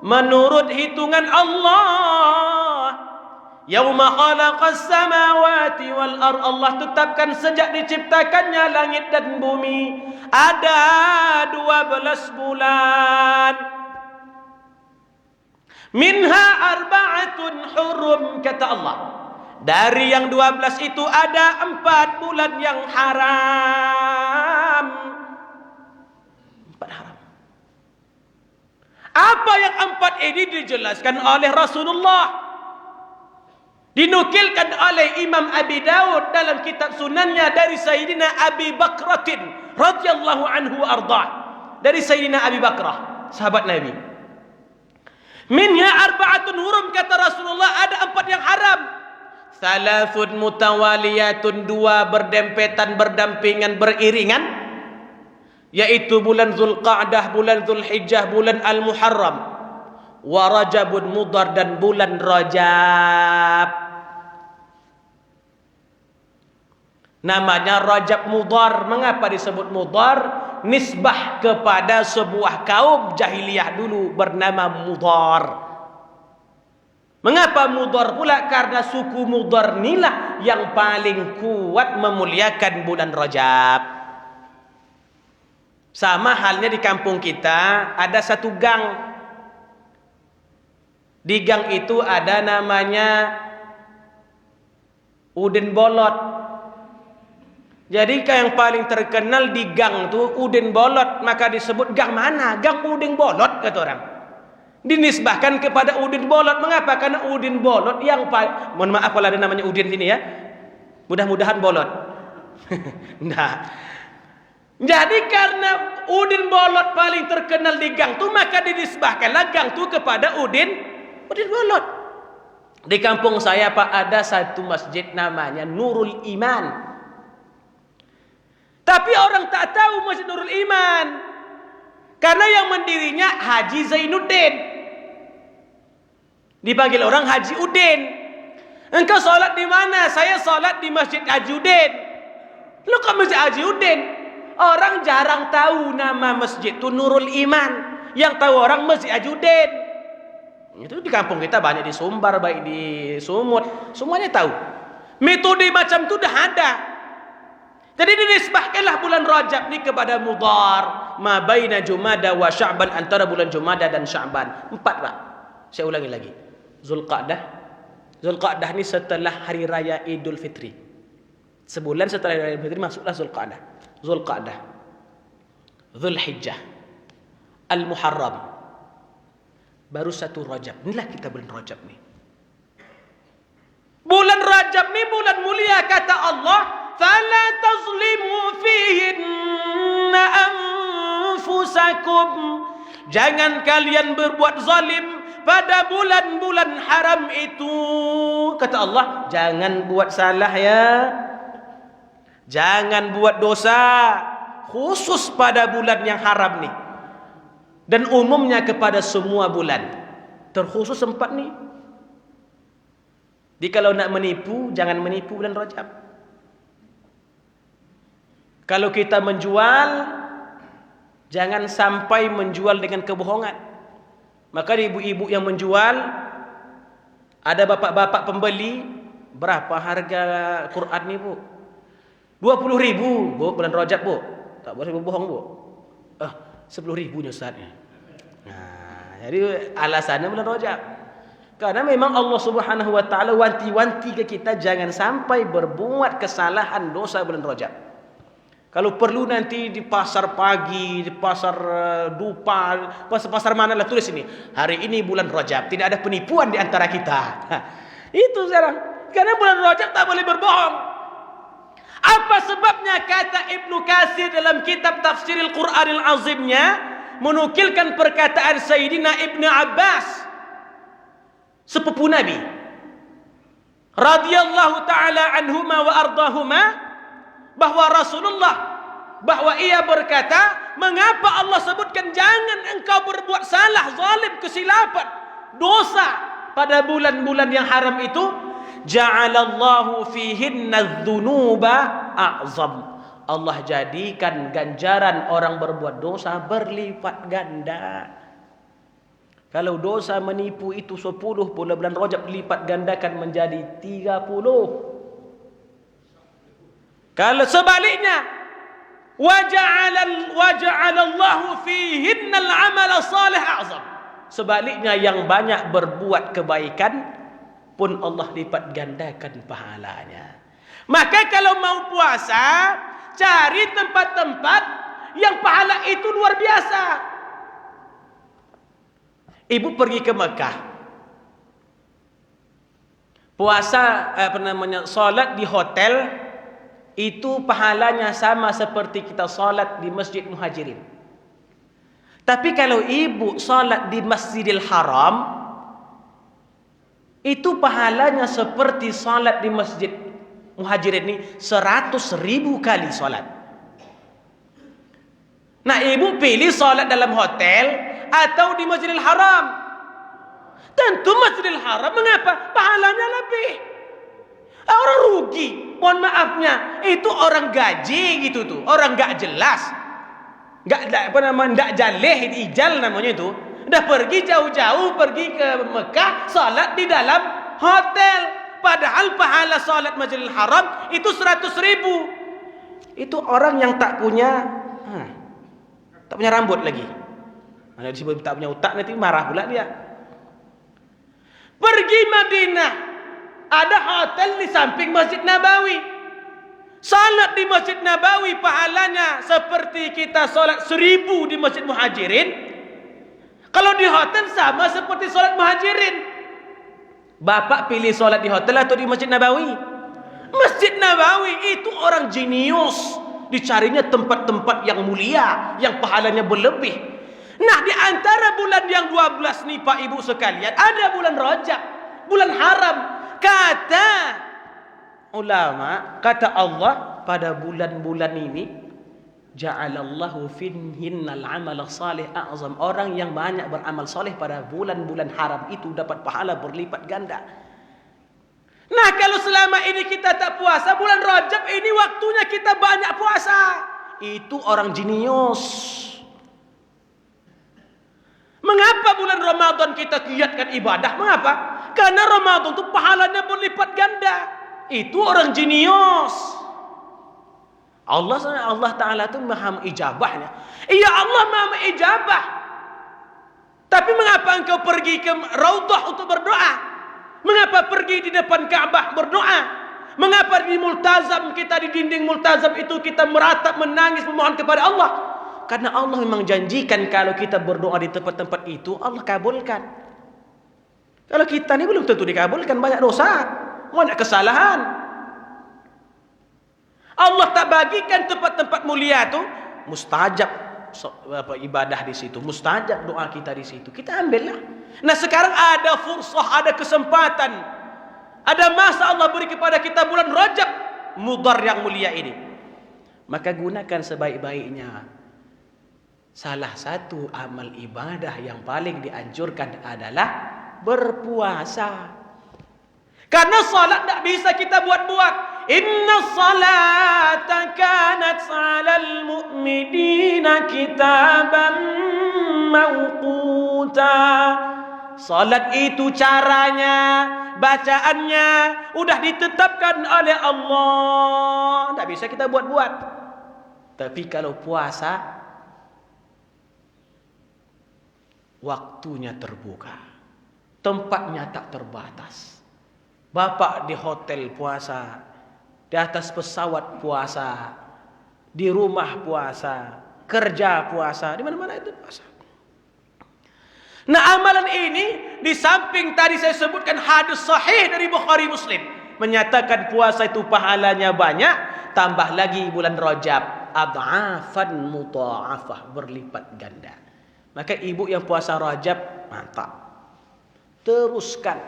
menurut hitungan Allah, yauma khalaqas samawati wal ard, Allah tetapkan sejak diciptakannya langit dan bumi ada 12 bulan. Minha arba'atun hurum, kata Allah. Dari yang 12 itu ada 4 bulan yang haram. 4 haram. Apa yang 4 ini dijelaskan oleh Rasulullah. Dinukilkan oleh Imam Abi Daud dalam kitab sunannya dari Sayyidina Abi Bakratin radhiyallahu anhu wa ardah. Dari Sayyidina Abi Bakrah, sahabat Nabi. Minha arba'atun hurum, kata Rasulullah, ada 4 yang haram. Thalathun mutawaliyatun, 2 berdempetan, berdampingan, beriringan, yaitu bulan Zulqa'dah, bulan Zulhijjah, bulan Al-Muharram, wa Rajabun Mudhar, dan bulan Rajab. Namanya Rajab Mudhar. Mengapa disebut Mudhar? Nisbah kepada sebuah kaum jahiliyah dulu bernama Mudhar. Mengapa Mudhar pula? Karena suku Mudhar inilah yang paling kuat memuliakan bulan Rajab. Sama halnya di kampung kita ada satu gang. Di gang itu ada namanya Udin Bolot. Jadi yang paling terkenal di gang itu Udin Bolot, maka disebut gang mana? Gang Udin Bolot, kata orang. Dinisbahkan kepada Udin Bolot. Mengapa? Karena Udin Bolot yang paling, mohon maaf kalau ada namanya Udin sini ya. Mudah-mudahan bolot. Nah. Jadi karena Udin Bolot paling terkenal di gang itu, maka dinisbahkanlah gang itu kepada Udin Bolot. Di kampung saya Pak ada satu masjid namanya Nurul Iman. Tapi orang tak tahu Masjid Nurul Iman. Karena yang mendirinya Haji Zainuddin. Dipanggil orang Haji Udin. Engkau sholat di mana? Saya sholat di Masjid Haji Udin. Lu ke Masjid Haji Udin? Orang jarang tahu nama masjid itu Nurul Iman. Yang tahu orang Masjid Haji Udin. Itu di kampung kita banyak, di Sumbar, baik di Sumut, semuanya tahu. Metode macam itu dah ada. Jadi dinisbahkanlah bulan Rajab ni kepada Mudhar, ma baina Jumada wa Sya'ban, antara bulan Jumada dan Sya'ban. 4 Pak. Saya ulangi lagi. Zulqa'dah. Zulqa'dah ni setelah hari raya Idul Fitri. Sebulan setelah hari raya Idul Fitri masuklah Zulqa'dah. Zulqa'dah, Zulhijjah, Al-Muharram, baru 1 Rajab. Inilah kita bulan Rajab ni. Bulan Rajab ni bulan mulia, kata Allah, fala tazlimu fihinna anfusakum. Jangan kalian berbuat zalim pada bulan-bulan haram itu. Kata Allah, jangan buat salah ya. Jangan buat dosa, khusus pada bulan yang haram ni. Dan umumnya kepada semua bulan, terkhusus 4 ni. Jadi kalau nak menipu, jangan menipu bulan Rajab. Kalau kita menjual, jangan sampai menjual dengan kebohongan. Maka ibu-ibu yang menjual, ada bapak-bapak pembeli, berapa harga Quran ni bu? 20.000 bu, bulan Rajab bu. Tak boleh berbohong bu. 10.000 ni Ustaznya. Nah, jadi alasannya bulan Rajab. Karena memang Allah Subhanahu wa taala wanti-wanti ke kita jangan sampai berbuat kesalahan dosa bulan Rajab. Kalau perlu nanti di pasar pagi, di pasar dupa, pasar mana lah tulis ini. Hari ini bulan Rajab, tidak ada penipuan di antara kita. Itu sekarang. Karena bulan Rajab tak boleh berbohong. Apa sebabnya? Kata Ibnu Katsir dalam kitab Tafsiril Qur'anil Azimnya, menukilkan perkataan Sayyidina Ibnu Abbas, sepupu Nabi radhiyallahu taala anhuma wa ardahuma, bahwa ia berkata, mengapa Allah sebutkan jangan engkau berbuat salah, zalim, kesilapan, dosa pada bulan-bulan yang haram itu? Ja'alallahu fihinna dzunuba a'zam. Allah jadikan ganjaran orang berbuat dosa berlipat ganda. Kalau dosa menipu itu 10, bulan Rajab lipat gandakan menjadi 30. Kalau sebaliknya, waja'alallahu fihinna al-amal salih a'zam. Sebaliknya, yang banyak berbuat kebaikan pun Allah lipat gandakan pahalanya. Maka kalau mau puasa, cari tempat-tempat yang pahala itu luar biasa. Ibu pergi ke Mekah, puasa salat di hotel, itu pahalanya sama seperti kita salat di Masjid Muhajirin. Tapi kalau ibu salat di Masjidil Haram, itu pahalanya seperti salat di Masjid Muhajirin ini 100.000 kali salat. Nah, ibu pilih salat dalam hotel atau di Masjidil Haram? Tentu Masjidil Haram. Mengapa? Pahalanya lebih. Orang rugi, mohon maafnya, itu orang gaji gitu tuh, orang gak jelas, gak jaleh, ijal namanya itu. Dah pergi jauh-jauh, pergi ke Mekah, salat di dalam hotel. Padahal pahala salat Masjidil Haram itu 100.000. Itu orang yang tak punya rambut lagi. Mana disebut tak punya otak, nanti marah pula dia. Pergi Madinah, ada hotel di samping Masjid Nabawi. Salat di Masjid Nabawi pahalanya seperti kita salat 1000 di Masjid Muhajirin. Kalau di hotel sama seperti salat Muhajirin. Bapak pilih salat di hotel atau di Masjid Nabawi? Masjid Nabawi itu orang jenius, dicarinya tempat-tempat yang mulia, yang pahalanya berlebih. Nah, di antara bulan yang 12 nih Pak Ibu sekalian, ada bulan Rajab, bulan haram. Kata ulama, kata Allah, pada bulan-bulan ini ja'alallahu fihinnal amal salih a'zam. Orang yang banyak beramal saleh pada bulan-bulan haram itu dapat pahala berlipat ganda. Nah, kalau selama ini kita tak puasa, bulan Rajab ini waktunya kita banyak puasa. Itu orang jenius. Mengapa bulan Ramadan kita giatkan ibadah? Mengapa? Karena Ramadan itu pahalanya berlipat ganda. Itu orang jenius. Allah Ta'ala itu maha ijabahnya. Iya, Allah maha ijabah. Tapi mengapa engkau pergi ke Raudhah untuk berdoa? Mengapa pergi di depan Ka'bah berdoa? Mengapa di multazam kita, di dinding multazam itu kita meratap, menangis, memohon kepada Allah? Karena Allah memang janjikan kalau kita berdoa di tempat-tempat itu, Allah kabulkan. Kalau kita ni belum tentu dikabulkan, banyak dosa. banyak kesalahan. Allah tak bagikan tempat-tempat mulia tu mustajab ibadah di situ, mustajab doa kita di situ. Kita ambillah. Nah, sekarang ada fursah, ada kesempatan, ada masa Allah beri kepada kita bulan Rajab Mudhar yang mulia ini. Maka gunakan sebaik-baiknya. Salah satu amal ibadah yang paling dianjurkan adalah berpuasa. Karena salat tak bisa kita buat-buat. Inna salata kanat 'alal mu'minina kitaban mawquta. Salat itu caranya, bacaannya udah ditetapkan oleh Allah. Tak bisa kita buat-buat. Tapi kalau puasa, waktunya terbuka, tempatnya tak terbatas. Bapak di hotel puasa, di atas pesawat puasa, di rumah puasa, kerja puasa, di mana-mana itu puasa. Nah, amalan ini di samping tadi saya sebutkan hadis sahih dari Bukhari Muslim menyatakan puasa itu pahalanya banyak, tambah lagi bulan Rajab ad'afan mudha'afah, berlipat ganda. Maka ibu yang puasa Rajab, mantap, teruskan.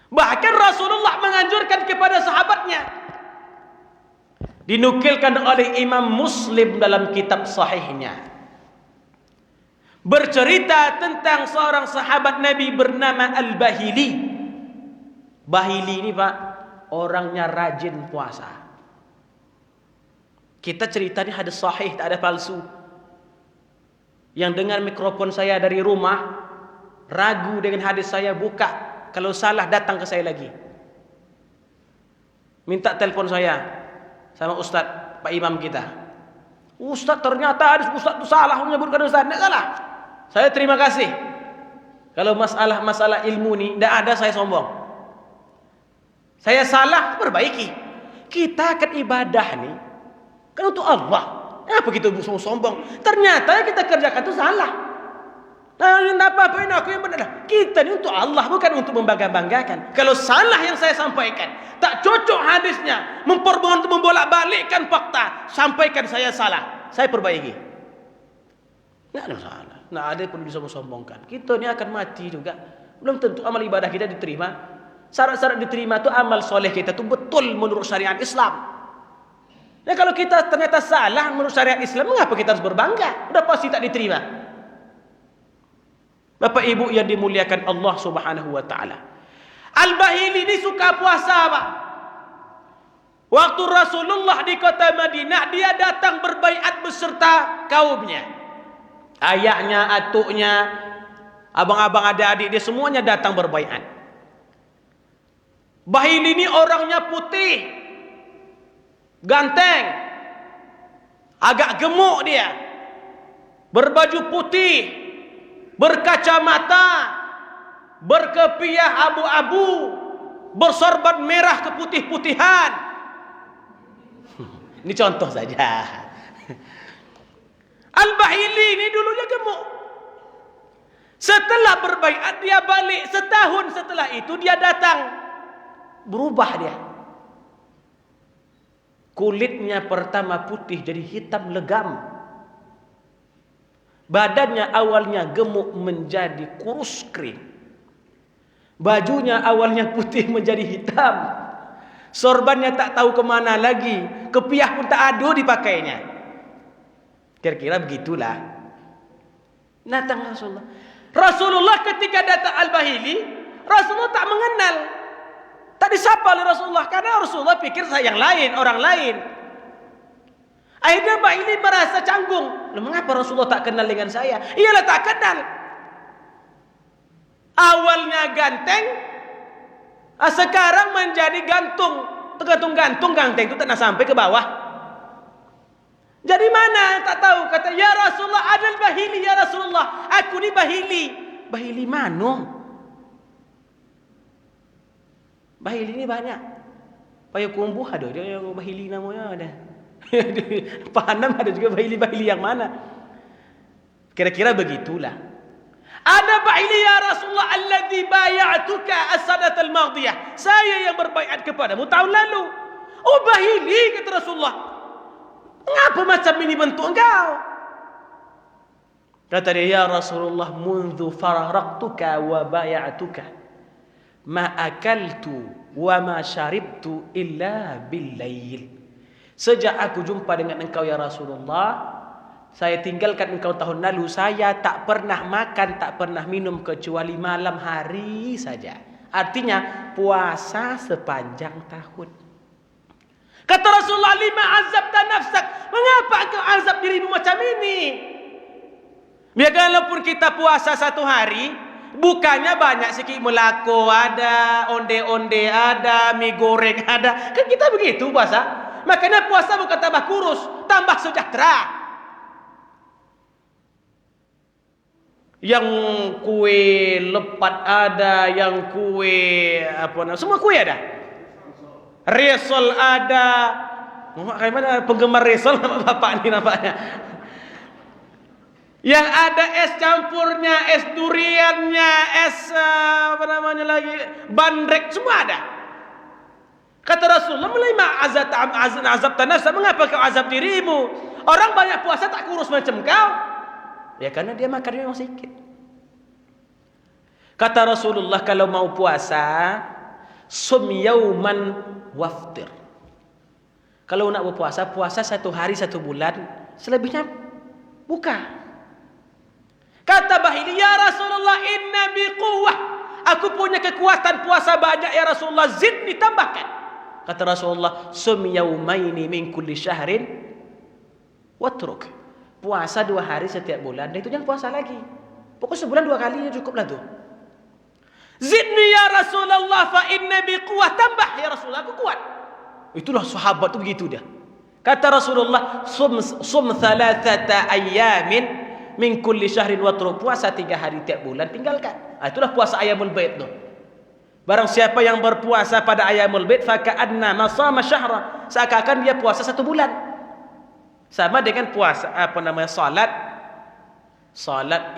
Bahkan Rasulullah menganjurkan kepada sahabatnya. Dinukilkan oleh Imam Muslim dalam kitab sahihnya. Bercerita tentang seorang sahabat Nabi bernama Al-Bahili. Bahili ini Pak, orangnya rajin puasa. Kita cerita ini hadis sahih, tak ada palsu. Yang dengar mikrofon saya dari rumah, ragu dengan hadis saya, buka. Kalau salah datang ke saya lagi. Minta telepon saya sama Ustaz, Pak Imam kita. Ustaz, ternyata hadis Ustaz itu salah menyebutkan Ustaz. Tidak salah. Saya terima kasih. Kalau masalah ilmu ni tidak ada saya sombong. Saya salah, perbaiki. Kita akan ibadah ni kan untuk Allah. Apa kita sombong? Ternyata yang kita kerjakan itu salah. Nah, apa-apain aku yang benar. Kita ini untuk Allah, bukan untuk membangga-banggakan. Kalau salah yang saya sampaikan, tak cocok hadisnya, membolak-balikkan fakta, sampaikan saya salah, saya perbaiki. Tidak ada salah. Tidak ada pun disombong-sombongkan. Kita ini akan mati juga. Belum tentu amal ibadah kita diterima. Syarat-syarat diterima itu amal soleh kita itu betul menurut syariat Islam. Ya, kalau kita ternyata salah menurut syariat Islam, mengapa kita harus berbangga? Sudah pasti tak diterima. Bapak Ibu yang dimuliakan Allah Subhanahu wa taala. Al-Bahili ini suka puasa, Pak. Waktu Rasulullah di kota Madinah, dia datang berbaiat beserta kaumnya. Ayahnya, atuknya, abang-abang, adik-adik dia semuanya datang berbaiat. Bahili ini orangnya putih, ganteng, agak gemuk dia, berbaju putih, berkacamata, berkepiah abu-abu, bersorban merah keputih-putihan. Ini contoh saja. Al-Bahili ini dulunya gemuk. Setelah berbaiat dia balik, setahun setelah itu dia datang, berubah dia. Kulitnya pertama putih jadi hitam legam. Badannya awalnya gemuk menjadi kurus kering. Bajunya awalnya putih menjadi hitam. Sorbannya tak tahu kemana lagi. Kepiah pun tak ada dipakainya. Kira-kira begitulah. Datang Rasulullah. Rasulullah ketika datang Al-Bahili, Rasulullah tak mengenal. Tak disapa oleh Rasulullah. Karena Rasulullah pikir saya yang lain, orang lain. Akhirnya Bahili merasa canggung. Mengapa Rasulullah tak kenal dengan saya? Iyalah tak kenal. Awalnya ganteng, sekarang menjadi gantung. Tergantung-gantung, ganteng itu tak nak sampai ke bawah. Jadi mana? Tak tahu. Kata, ya Rasulullah, ada Bahili, ya Rasulullah. Aku ni Bahili. Bahili mana? Bahili ni banyak. Payakumbuh ada. Dia Bahili namanya ada. Pahanam ada juga Bahili-Bahili yang mana. Kira-kira begitulah. Ana ba'ili ya Rasulullah alladhi baya'tuka as-sanata al-madiyah. Saya yang berbaiat kepadamu tahun lalu. Oh Bahili, kata Rasulullah. Mengapa macam ini bentuk engkau? Kata dia, ya Rasulullah, mundu faraqtuka wa baya'tuka ma akaltu wa ma syaribtu illa bil-lail. Sejak aku jumpa dengan engkau ya Rasulullah, saya tinggalkan engkau tahun lalu, saya tak pernah makan, tak pernah minum kecuali malam hari saja. Artinya puasa sepanjang tahun. Kata Rasulullah, lima azabta nafsak, mengapa engkau azab dirimu macam ini? Biar walaupun kita puasa satu hari, bukannya banyak sikit melako ada, onde-onde ada, mie goreng ada. Kan kita begitu puasa. Makanya puasa bukan tambah kurus, tambah sejahtera. Yang kue lepat ada, yang kue apa namanya, semua kue ada. Resol ada. Kayak mana penggemar resol bapak ini nampaknya. Yang ada es campurnya, es duriannya, es apa namanya lagi, bandrek, semua ada. Kata Rasulullah, melima azab tanasa, mengapa kau azab dirimu? Orang banyak puasa tak kurus macam kau. Ya karena dia makannya memang sedikit. Kata Rasulullah, kalau mau puasa, sum yauman waftir. Kalau nak berpuasa, puasa satu hari satu bulan, selebihnya buka. Kata Bahili, ya Rasulullah, inna biquwah. Aku punya kekuatan puasa banyak ya Rasulullah, zidni, tambahkan. Kata Rasulullah, sum yaumaini min kulli syahrin watruk. Puasa 2 hari setiap bulan, dan itu jangan puasa lagi. Pokoknya sebulan 2 kali cukuplah tuh. Zidni ya Rasulullah fa inna biquwah, tambah ya Rasulullah, aku kuat. Itulah sahabat tu begitu dia. Kata Rasulullah, sum thalathata ayyamin min kulli syahrin watruk. Puasa 3 hari tiap bulan, tinggalkan. Itulah puasa Ayyamul Bait tu. Barang siapa yang berpuasa pada Ayyamul Bait, faka'anna masama syahra, seakan-akan dia puasa 1 bulan. Sama dengan puasa apa namanya, salat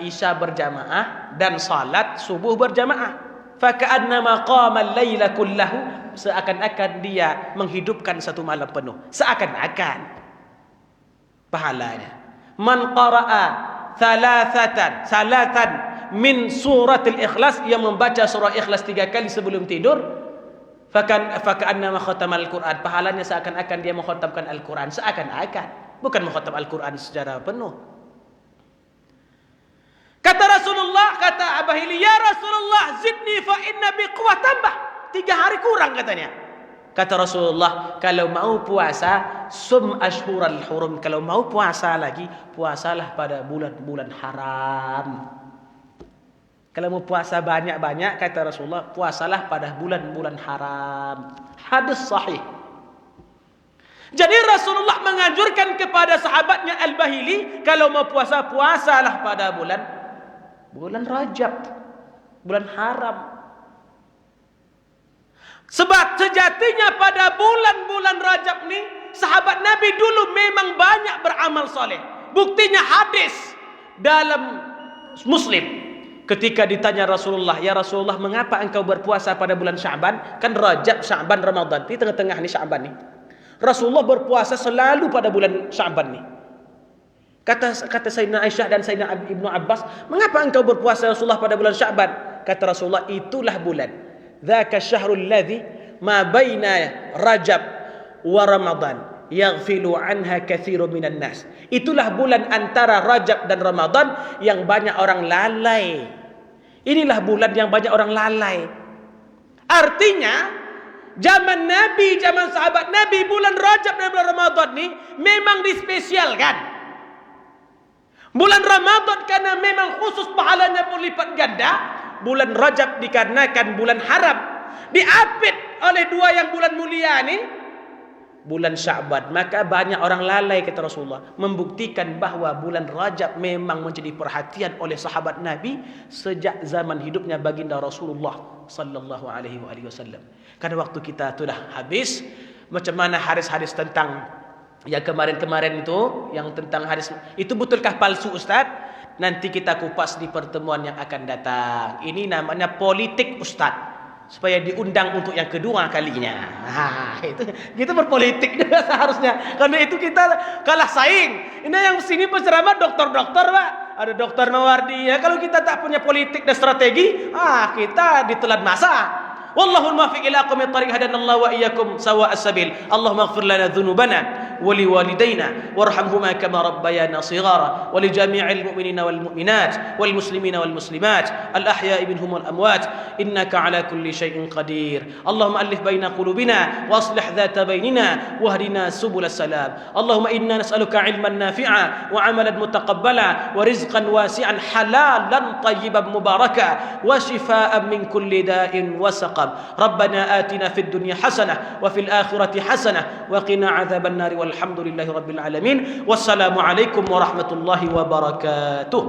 Isya berjamaah dan salat subuh berjamaah. Faka'anna maqama al-laila kullahu, seakan-akan dia menghidupkan 1 malam penuh. Seakan-akan pahalanya. Man qara'a salatan min suratil Ikhlas, yang membaca surah Ikhlas 3 kali sebelum tidur, faka'annama khatamal Quran, pahalanya seakan-akan dia mengkhatamkan Al-Quran. Seakan-akan, bukan mengkhatam Al-Quran secara penuh. Kata Rasulullah, kata Abahili, ya Rasulullah, zidni fa inna biquwah, tambah 3 hari kurang katanya. Kata Rasulullah, kalau mau puasa, sum ashhural hurum. Kalau mau puasa lagi, puasalah pada bulan-bulan haram. Kalau mau puasa banyak-banyak, kata Rasulullah, puasalah pada bulan-bulan haram. Hadis sahih. Jadi Rasulullah menganjurkan kepada sahabatnya Al-Bahili, kalau mau puasa, puasalah pada bulan Rajab, bulan haram. Sebab sejatinya pada bulan-bulan Rajab ni, sahabat Nabi dulu memang banyak beramal soleh. Buktinya hadis dalam Muslim. Ketika ditanya Rasulullah, ya Rasulullah, mengapa engkau berpuasa pada bulan Sya'ban? Kan Rajab, Sya'ban, Ramadan, di tengah-tengah ni Sya'ban ni. Rasulullah berpuasa selalu pada bulan Sya'ban ni. Kata Sayyidina Aisyah dan Sayyidina Ibnu Abbas, mengapa engkau berpuasa Rasulullah pada bulan Sya'ban? Kata Rasulullah, itulah bulan. Dzaka syahrul ladzi ma baina Rajab wa Ramadan yaghfilu anha katsirun minan nas. Itulah bulan antara Rajab dan Ramadan yang banyak orang lalai. Inilah bulan yang banyak orang lalai. Artinya zaman Nabi, zaman sahabat Nabi, bulan Rajab dan bulan Ramadan ni memang dispesialkan. Bulan Ramadan karena memang khusus pahalanya berlipat ganda. Bulan Rajab dikarenakan bulan haram, diapit oleh 2 yang bulan mulia ni, bulan Sya'ban. Maka banyak orang lalai, kata Rasulullah, membuktikan bahawa bulan Rajab memang menjadi perhatian oleh sahabat Nabi sejak zaman hidupnya baginda Rasulullah sallallahu alaihi wasallam. Karena waktu kita sudah habis. Macam mana hadis-hadis tentang yang kemarin-kemarin itu, yang tentang hadis itu betulkah palsu Ustaz? nanti kita kupas di pertemuan yang akan datang. Ini namanya politik Ustaz, supaya diundang untuk yang kedua kalinya. Itu berpolitik seharusnya. Karena itu kita kalah saing. Ini yang sini penceramah dokter-dokter, Pak. Ada dokter Mawardi. Ya, kalau kita tak punya politik dan strategi, kita ditelan masa. Wallahul muwaffiq ila aqwamit thariq, hadanallahu wa iyyakum sawa'as sabil. Allahumma ighfir lana dhunubana wa liwalidayna warhamhuma kama rabbayana shighara wa li jami'il mu'minina wal mu'minat wal muslimina wal muslimat al ahya'i minhum wal amwat innaka ala kulli syai'in qadir. Allahumma alif baina qulubina wa aslih dhata bainina wahdina subulas salam. Allahumma inna nas'aluka 'ilman nafi'a wa 'amalan mutaqabbala wa rizqan wasi'an halalan tayyiban mubaraka wa shifaa'an min kulli da'in wa saqam. ربنا آتنا في الدنيا حسنة وفي الآخرة حسنة وقنا عذاب النار والحمد لله رب العالمين والسلام عليكم ورحمة الله وبركاته.